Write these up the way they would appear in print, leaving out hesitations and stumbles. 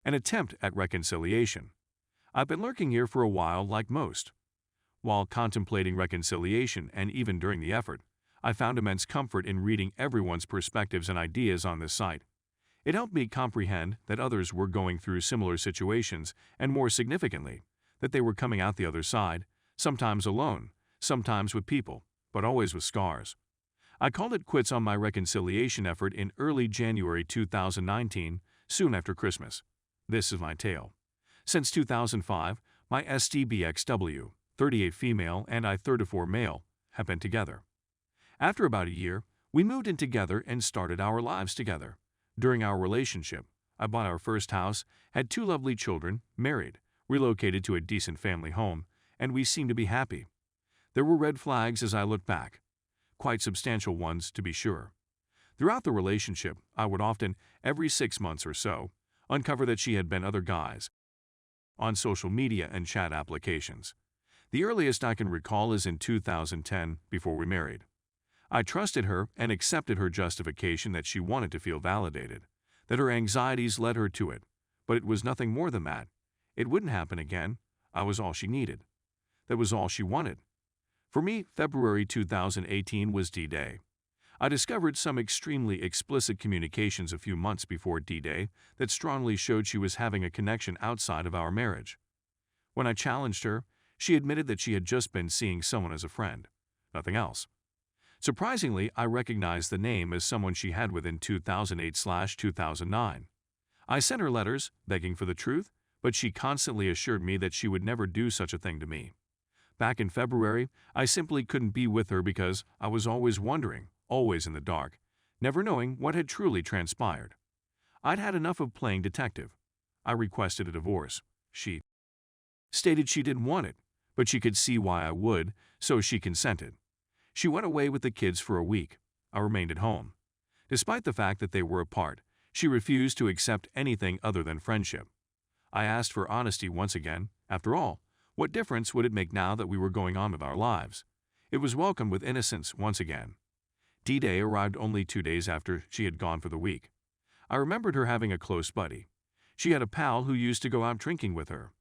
An attempt at reconciliation. I've been lurking here for a while like most. While contemplating reconciliation and even during the effort, I found immense comfort in reading everyone's perspectives and ideas on this site. It helped me comprehend that others were going through similar situations and, more significantly, that they were coming out the other side, sometimes alone, sometimes with people, but always with scars. I called it quits on my reconciliation effort in early January 2019, soon after Christmas. This is my tale. Since 2005, my STBXW, 38 female and I 34 male, have been together. After about a year, we moved in together and started our lives together. During our relationship, I bought our first house, had 2 lovely children, married, relocated to a decent family home, and we seemed to be happy. There were red flags as I look back. Quite substantial ones, to be sure. Throughout the relationship, I would often, every 6 months or so, uncover that she had been other guys on social media and chat applications. The earliest I can recall is in 2010, before we married. I trusted her and accepted her justification that she wanted to feel validated, that her anxieties led her to it, but it was nothing more than that. It wouldn't happen again. I was all she needed. That was all she wanted. For me, February 2018 was D-Day. I discovered some extremely explicit communications a few months before D-Day that strongly showed she was having a connection outside of our marriage. When I challenged her, she admitted that she had just been seeing someone as a friend, nothing else. Surprisingly, I recognized the name as someone she had with in 2008/2009. I sent her letters, begging for the truth, but she constantly assured me that she would never do such a thing to me. Back in February, I simply couldn't be with her because I was always wondering, always in the dark, never knowing what had truly transpired. I'd had enough of playing detective. I requested a divorce. She stated she didn't want it, but she could see why I would, so she consented. She went away with the kids for a week. I remained at home. Despite the fact that they were apart, she refused to accept anything other than friendship. I asked for honesty once again. After all, what difference would it make now that we were going on with our lives? It was welcomed with innocence once again. D-Day arrived only 2 days after she had gone for the week. I remembered her having a close buddy. She had a pal who used to go out drinking with her.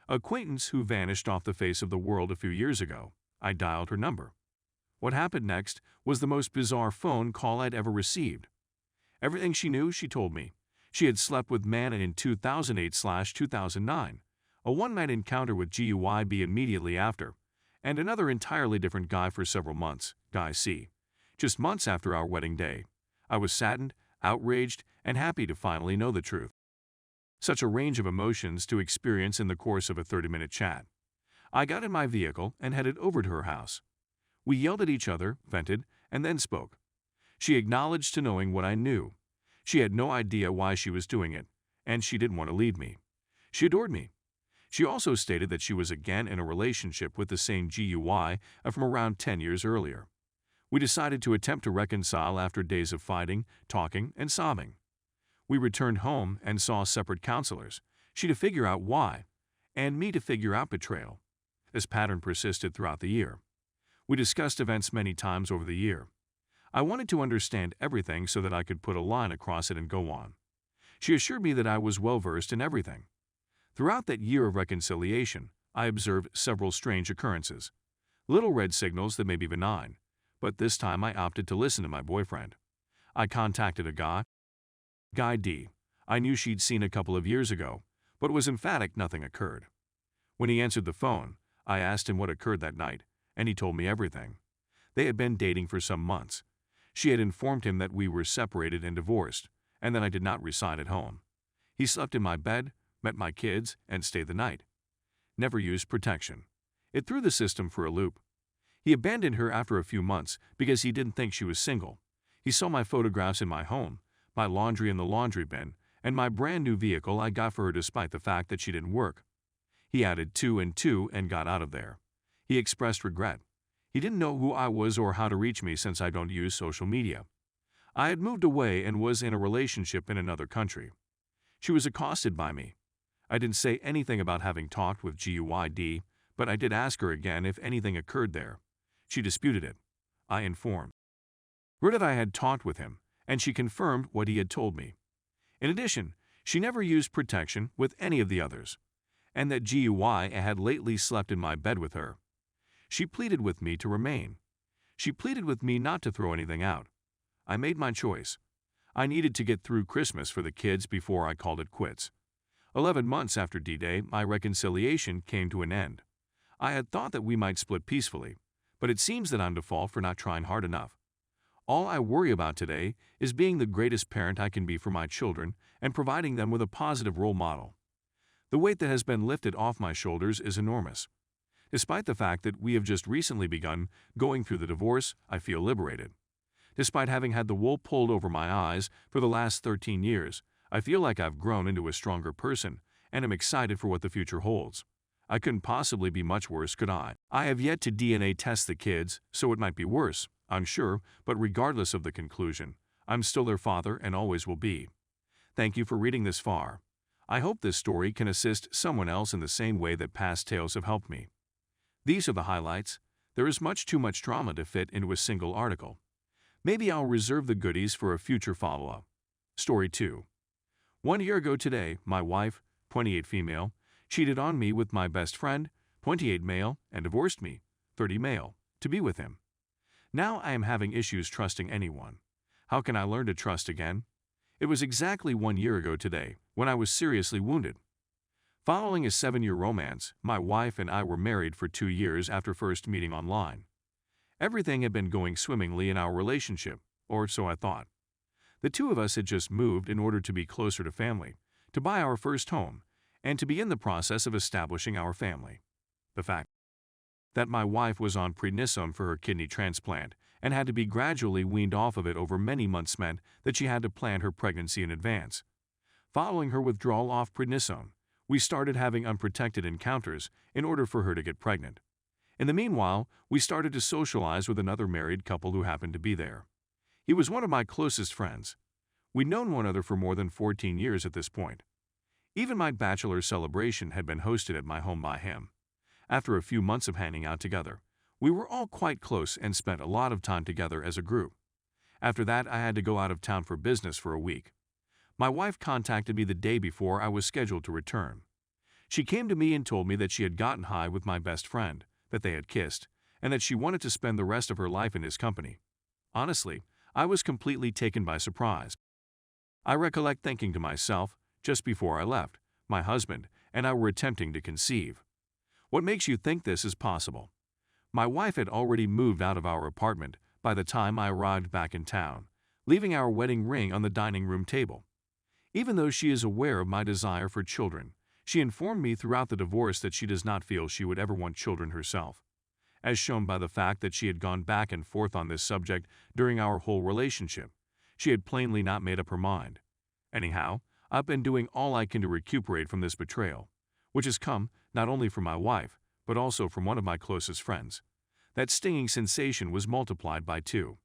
Acquaintance who vanished off the face of the world a few years ago. I dialed her number. What happened next was the most bizarre phone call I'd ever received. Everything she knew, she told me. She had slept with man in 2008/2009, a one-night encounter with GUIB immediately after, and another entirely different guy for several months, guy C. Just months after our wedding day. I was saddened, outraged, and happy to finally know the truth. Such a range of emotions to experience in the course of a 30-minute chat. I got in my vehicle and headed over to her house. We yelled at each other, vented, and then spoke. She acknowledged to knowing what I knew. She had no idea why she was doing it, and she didn't want to leave me. She adored me. She also stated that she was again in a relationship with the same GUI from around 10 years earlier. We decided to attempt to reconcile after days of fighting, talking, and sobbing. We returned home and saw separate counselors, she to figure out why, and me to figure out betrayal. This pattern persisted throughout the year. We discussed events many times over the year. I wanted to understand everything so that I could put a line across it and go on. She assured me that I was well-versed in everything. Throughout that year of reconciliation, I observed several strange occurrences. Little red signals that may be benign, but this time I opted to listen to my boyfriend. I contacted a guy D. I knew she'd seen a couple of years ago, but was emphatic nothing occurred. When he answered the phone, I asked him what occurred that night, and he told me everything. They had been dating for some months. She had informed him that we were separated and divorced, and that I did not reside at home. He slept in my bed, met my kids, and stayed the night. Never used protection. It threw the system for a loop. He abandoned her after a few months because he didn't think she was single. He saw my photographs in my home, my laundry in the laundry bin, and my brand new vehicle I got for her despite the fact that she didn't work. He added 2 and 2 and got out of there. He expressed regret. He didn't know who I was or how to reach me since I don't use social media. I had moved away and was in a relationship in another country. She was accosted by me. I didn't say anything about having talked with GUID, but I did ask her again if anything occurred there. She disputed it. I informed her that I had talked with him, and she confirmed what he had told me. In addition, She never used protection with any of the others, and that GUI had lately slept in my bed with her. She pleaded with me to remain. She pleaded with me not to throw anything out. I made my choice. I needed to get through Christmas for the kids before I called it quits. 11 months after D-Day, my reconciliation came to an end. I had thought that we might split peacefully, but it seems that I'm to fault for not trying hard enough. All I worry about today is being the greatest parent I can be for my children and providing them with a positive role model. The weight that has been lifted off my shoulders is enormous. Despite the fact that we have just recently begun going through the divorce, I feel liberated. Despite having had the wool pulled over my eyes for the last 13 years, I feel like I've grown into a stronger person and am excited for what the future holds. I couldn't possibly be much worse, could I? I have yet to DNA test the kids, so it might be worse, I'm sure, but regardless of the conclusion, I'm still their father and always will be. Thank you for reading this far. I hope this story can assist someone else in the same way that past tales have helped me. These are the highlights. There is much too much drama to fit into a single article. Maybe I'll reserve the goodies for a future follow-up. Story 2. 1 year ago today, my wife, 28 female, cheated on me with my best friend, 28 male, and divorced me, 30 male, to be with him. Now I am having issues trusting anyone. How can I learn to trust again? It was exactly 1 year ago today when I was seriously wounded. Following a 7-year romance, my wife and I were married for 2 years after first meeting online. Everything had been going swimmingly in our relationship, or so I thought. The two of us had just moved in order to be closer to family, to buy our first home, and to be in the process of establishing our family. The fact that my wife was on prednisone for her kidney transplant and had to be gradually weaned off of it over many months meant that she had to plan her pregnancy in advance. Following her withdrawal off prednisone, we started having unprotected encounters in order for her to get pregnant. In the meanwhile, we started to socialize with another married couple who happened to be there. He was one of my closest friends. We'd known one another for more than 14 years at this point. Even my bachelor celebration had been hosted at my home by him. After a few months of hanging out together, we were all quite close and spent a lot of time together as a group. After that, I had to go out of town for business for a week. My wife contacted me the day before I was scheduled to return. She came to me and told me that she had gotten high with my best friend, that they had kissed, and that she wanted to spend the rest of her life in his company. Honestly, I was completely taken by surprise. I recollect thinking to myself, just before I left, my husband and I were attempting to conceive. What makes you think this is possible? My wife had already moved out of our apartment by the time I arrived back in town, leaving our wedding ring on the dining room table. Even though she is aware of my desire for children, she informed me throughout the divorce that she does not feel she would ever want children herself, as shown by the fact that she had gone back and forth on this subject during our whole relationship. She had plainly not made up her mind. Anyhow, I've been doing all I can to recuperate from this betrayal, which has come not only from my wife, but also from one of my closest friends. That stinging sensation was multiplied by 2.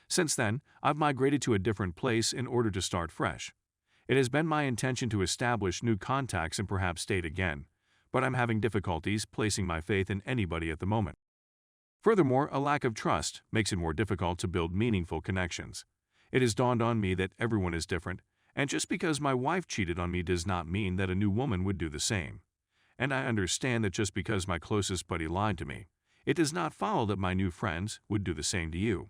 Since then, I've migrated to a different place in order to start fresh. It has been my intention to establish new contacts and perhaps date again, but I'm having difficulties placing my faith in anybody at the moment. Furthermore, a lack of trust makes it more difficult to build meaningful connections. It has dawned on me that everyone is different, and just because my wife cheated on me does not mean that a new woman would do the same. And I understand that just because my closest buddy lied to me, it does not follow that my new friends would do the same to you.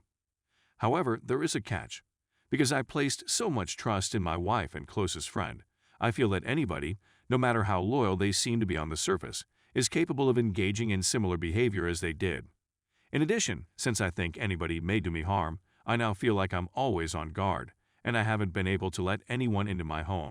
However, there is a catch. Because I placed so much trust in my wife and closest friend, I feel that anybody, no matter how loyal they seem to be on the surface, is capable of engaging in similar behavior as they did. In addition, since I think anybody may do me harm, I now feel like I'm always on guard, and I haven't been able to let anyone into my home.